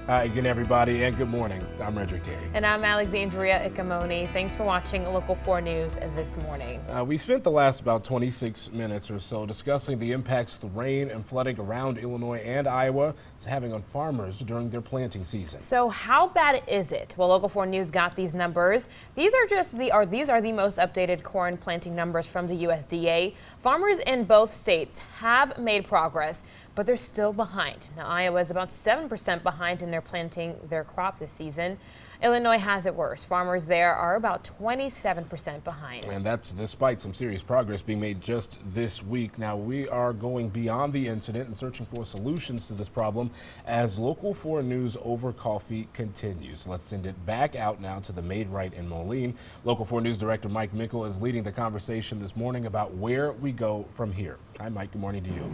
Hi again, everybody, and good morning. I'm Redrick Terry. And I'm Alexandria Ikamoni. Thanks for watching Local 4 News this morning. We spent the last about 26 minutes or so discussing the impacts the rain and flooding around Illinois and Iowa is having on farmers during their planting season. So how bad is it? Well, Local 4 News got these numbers. These are the most updated corn planting numbers from the USDA. Farmers in both states have made progress, but they're still behind. Now, Iowa is about 7% behind in their planting their crop this season. Illinois has it worse. Farmers there are about 27% behind. And that's despite some serious progress being made just this week. Now, we are going beyond the incident and searching for solutions to this problem as Local 4 News Over Coffee continues. Let's send it back out now to the Made Right in Moline. Local 4 News Director Mike Mickle is leading the conversation this morning about where we go from here. Hi, Mike. Good morning to you.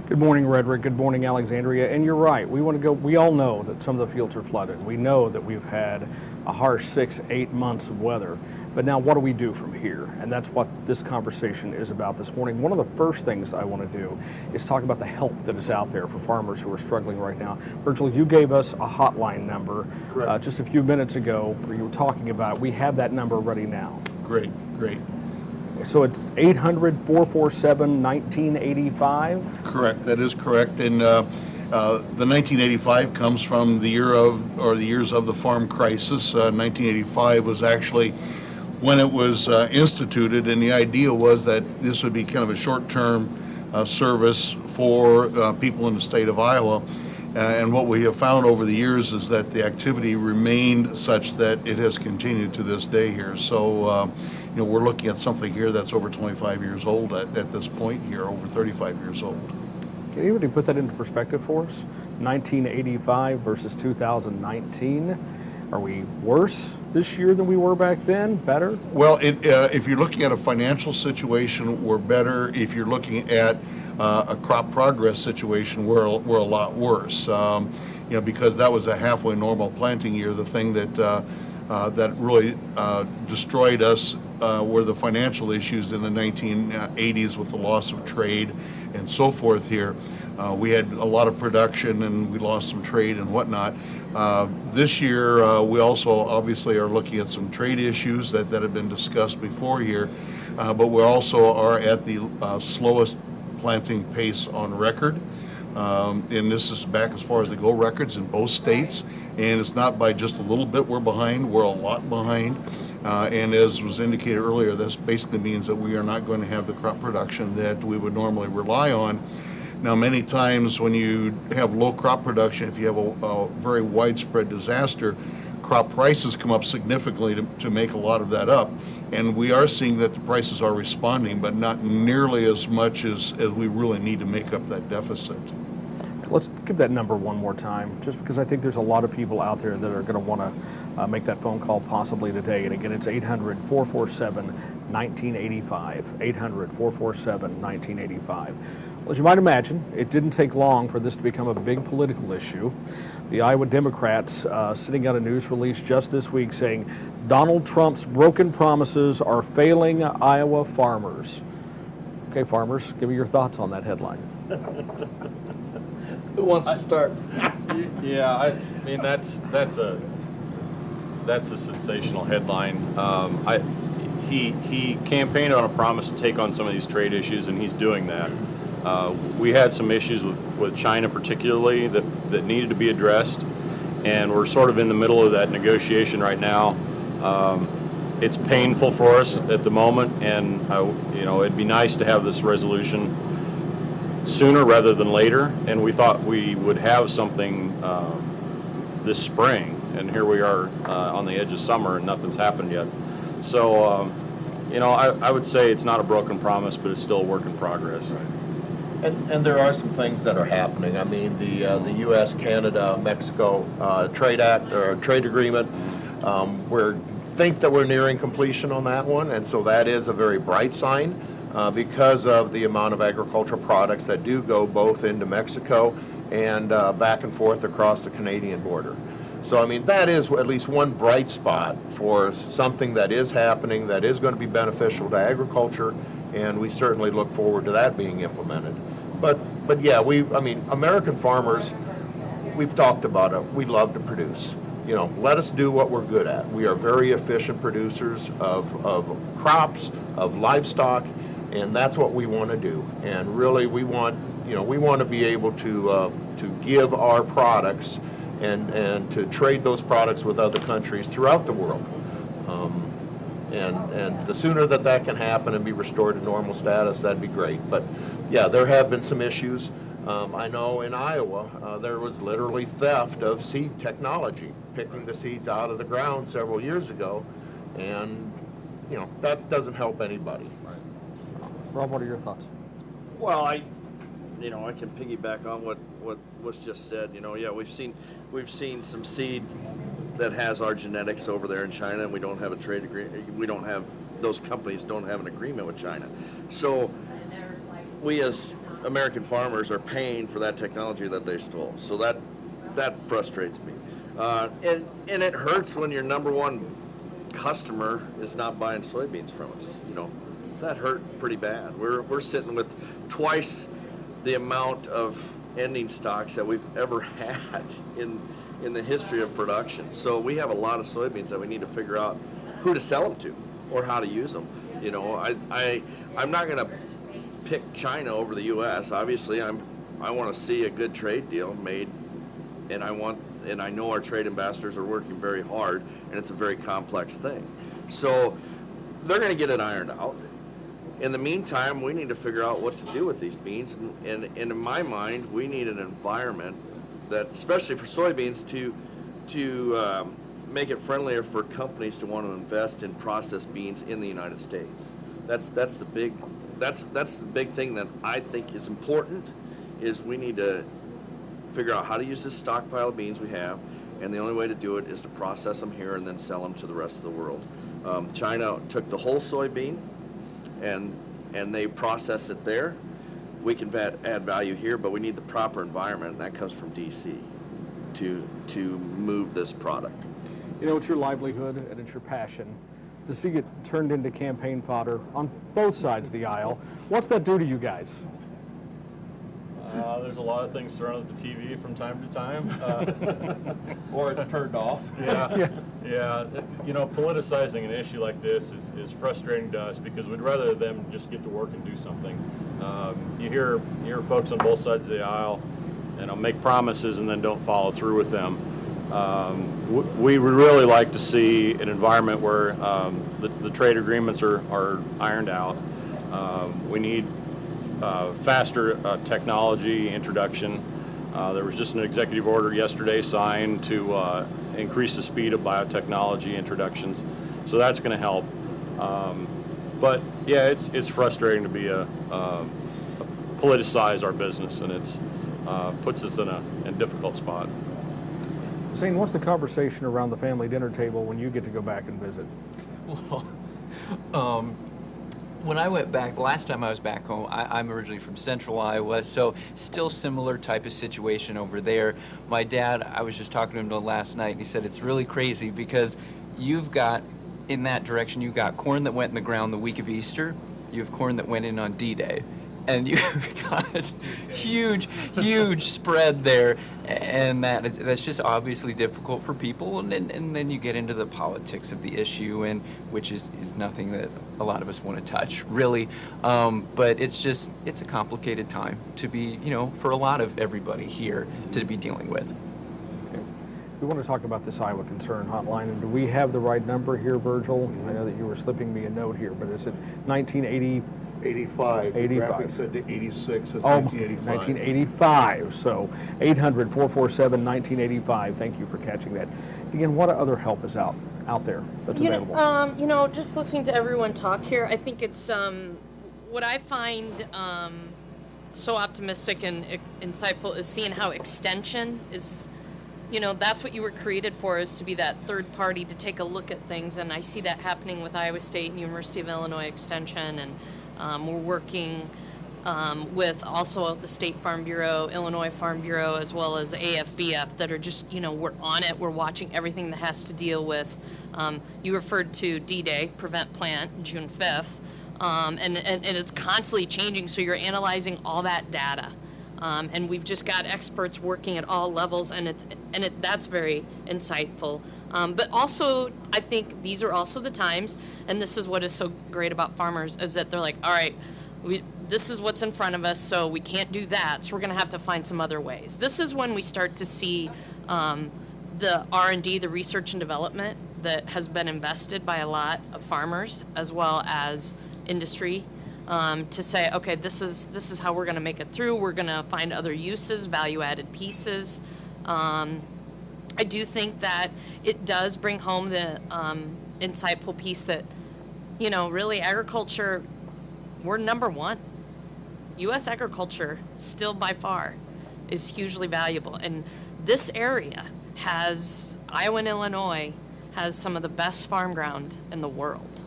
Good morning, Redrick. Good morning, Alexandria. And you're right. We all know that some of the fields are flooded. We know that we've had a harsh 6-8 months of weather. But now what do we do from here? And that's what this conversation is about this morning. One of the first things I want to do is talk about the help that is out there for farmers who are struggling right now. Virgil, you gave us a hotline number just a few minutes ago where you were talking about it. We have that number ready now. Great. So it's 800-447-1985? Correct, that is correct. And the 1985 comes from the year of, or the years of the farm crisis. 1985 was actually when it was instituted, and the idea was that this would be kind of a short-term service for people in the state of Iowa. And what we have found over the years is that the activity remained such that it has continued to this day here. So, we're looking at something here that's over 25 years old at this point here, over 35 years old. Can anybody put that into perspective for us? 1985 versus 2019. Are we worse this year than we were back then? Better? Well, if you're looking at a financial situation, we're better. If you're looking at a crop progress situation, we're a lot worse. Because that was a halfway normal planting year. The thing that really destroyed us were the financial issues in the 1980s with the loss of trade and so forth here. We had a lot of production and we lost some trade and whatnot. This year, we also obviously are looking at some trade issues that have been discussed before here, but we also are at the slowest planting pace on record. And this is back as far as the go records in both states, and it's not by just a little bit we're behind, we're a lot behind. And as was indicated earlier, this basically means that we are not going to have the crop production that we would normally rely on. Now, many times when you have low crop production, if you have a very widespread disaster, crop prices come up significantly to make a lot of that up. And we are seeing that the prices are responding, but not nearly as much as we really need to make up that deficit. Let's give that number one more time, just because I think there's a lot of people out there that are going to want to make that phone call possibly today. And again, it's 800-447-1985, 800-447-1985. Well, as you might imagine, it didn't take long for this to become a big political issue. The Iowa Democrats sending out a news release just this week saying Donald Trump's broken promises are failing Iowa farmers. Okay, farmers, give me your thoughts on that headline. Who wants to start? Yeah, I mean that's a sensational headline. He campaigned on a promise to take on some of these trade issues, and he's doing that. We had some issues with China particularly that needed to be addressed, and we're sort of in the middle of that negotiation right now. It's painful for us at the moment, and it'd be nice to have this resolution sooner rather than later, and we thought we would have something this spring, and here we are on the edge of summer and nothing's happened yet. So, I would say it's not a broken promise, but it's still a work in progress. Right. And there are some things that are happening. I mean, the U.S., Canada, Mexico trade act or trade agreement, we think that we're nearing completion on that one, and so that is a very bright sign because of the amount of agricultural products that do go both into Mexico and back and forth across the Canadian border. So, I mean, that is at least one bright spot for something that is happening that is going to be beneficial to agriculture, and we certainly look forward to that being implemented. But yeah, I mean, American farmers, we've talked about it. We love to produce. You know, let us do what we're good at. We are very efficient producers of crops, of livestock, and that's what we want to do. And really, we want to be able to give our products and to trade those products with other countries throughout the world. And the sooner that can happen and be restored to normal status, that'd be great. But yeah, there have been some issues. I know in Iowa, there was literally theft of seed technology, picking the seeds out of the ground several years ago, and you know, that doesn't help anybody. Rob, what are your thoughts? Well, I can piggyback on what was just said. You know, yeah, we've seen some seed that has our genetics over there in China, and we don't have a trade agreement. We don't have, those companies don't have an agreement with China. So we as American farmers are paying for that technology that they stole. So that frustrates me. And it hurts when your number one customer is not buying soybeans from us. You know, that hurt pretty bad. We're sitting with twice the amount of ending stocks that we've ever had in the history of production. So we have a lot of soybeans that we need to figure out who to sell them to or how to use them. You know, I'm not going to pick China over the U.S. Obviously, I want to see a good trade deal made, and I know our trade ambassadors are working very hard, and it's a very complex thing. So they're going to get it ironed out. In the meantime, we need to figure out what to do with these beans, and in my mind, we need an environment that, especially for soybeans, to make it friendlier for companies to want to invest in processed beans in the United States. That's the big thing that I think is important. Is we need to figure out how to use this stockpile of beans we have, and the only way to do it is to process them here and then sell them to the rest of the world. China took the whole soybean and they processed it there. We can add value here, but we need the proper environment, and that comes from DC to move this product. You know, it's your livelihood and it's your passion. To see it turned into campaign fodder on both sides of the aisle, what's that do to you guys? There's a lot of things thrown at the TV from time to time. Or it's turned off. Yeah. You know, politicizing an issue like this is frustrating to us because we'd rather them just get to work and do something. You hear folks on both sides of the aisle, you know, make promises and then don't follow through with them. We would really like to see an environment where the trade agreements are ironed out. We need faster technology introduction. There was just an executive order yesterday signed to increase the speed of biotechnology introductions, so that's going to help. But yeah, it's frustrating to be politicize our business, and it's puts us in a difficult spot. Zane, what's the conversation around the family dinner table when you get to go back and visit? Well, when I went back, the last time I was back home, I'm originally from central Iowa, so still similar type of situation over there. My dad, I was just talking to him last night, and he said it's really crazy because you've got, in that direction, you've got corn that went in the ground the week of Easter, you have corn that went in on D-Day. And you've got huge spread there, and that's just obviously difficult for people. And then you get into the politics of the issue, and which is nothing that a lot of us want to touch, really. But it's a complicated time to be, you know, for a lot of everybody here to be dealing with. Okay. We want to talk about this Iowa Concern Hotline, and do we have the right number here, Virgil? I know that you were slipping me a note here, but is it 1980? 85. 85. The graphic said to 86. It's Oh, 1985. 1985. So 800-447-1985. Thank you for catching that. Again, what other help is out there that's available? You know, just listening to everyone talk here, I think it's what I find so optimistic and insightful is seeing how extension is. You know, that's what you were created for, is to be that third party to take a look at things, and I see that happening with Iowa State and University of Illinois Extension, and we're working with also the State Farm Bureau, Illinois Farm Bureau, as well as AFBF that are just, you know, we're on it, we're watching everything that has to deal with, you referred to D-Day, Prevent Plant, June 5th. and it's constantly changing, so you're analyzing all that data. And we've just got experts working at all levels, and that's very insightful. But also, I think these are also the times, and this is what is so great about farmers, is that they're like, all right, this is what's in front of us, so we can't do that, so we're going to have to find some other ways. This is when we start to see the R&D, the research and development that has been invested by a lot of farmers as well as industry, to say, okay, this is how we're going to make it through. We're going to find other uses, value-added pieces. I do think that it does bring home the insightful piece that, really agriculture, we're #1. U.S. agriculture still by far is hugely valuable. And this area has, Iowa and Illinois, has some of the best farm ground in the world.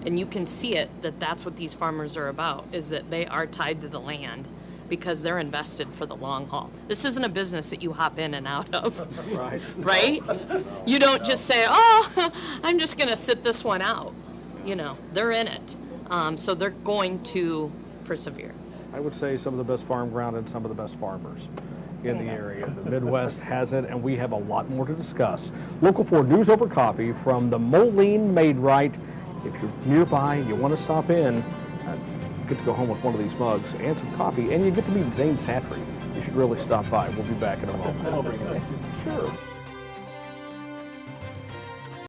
And you can see it, that's what these farmers are about, is that they are tied to the land because they're invested for the long haul. This isn't a business that you hop in and out of. Right. Right? You don't just say, oh, I'm just going to sit this one out. They're in it. So they're going to persevere. I would say some of the best farm ground and some of the best farmers in the area. The Midwest has it, and we have a lot more to discuss. Local 4 News Over Coffee from the Moline Maid-Rite. If you're nearby, you want to stop in, you get to go home with one of these mugs and some coffee, and you get to meet Zane Satry. You should really stop by. We'll be back in a moment. I'll bring it. Sure.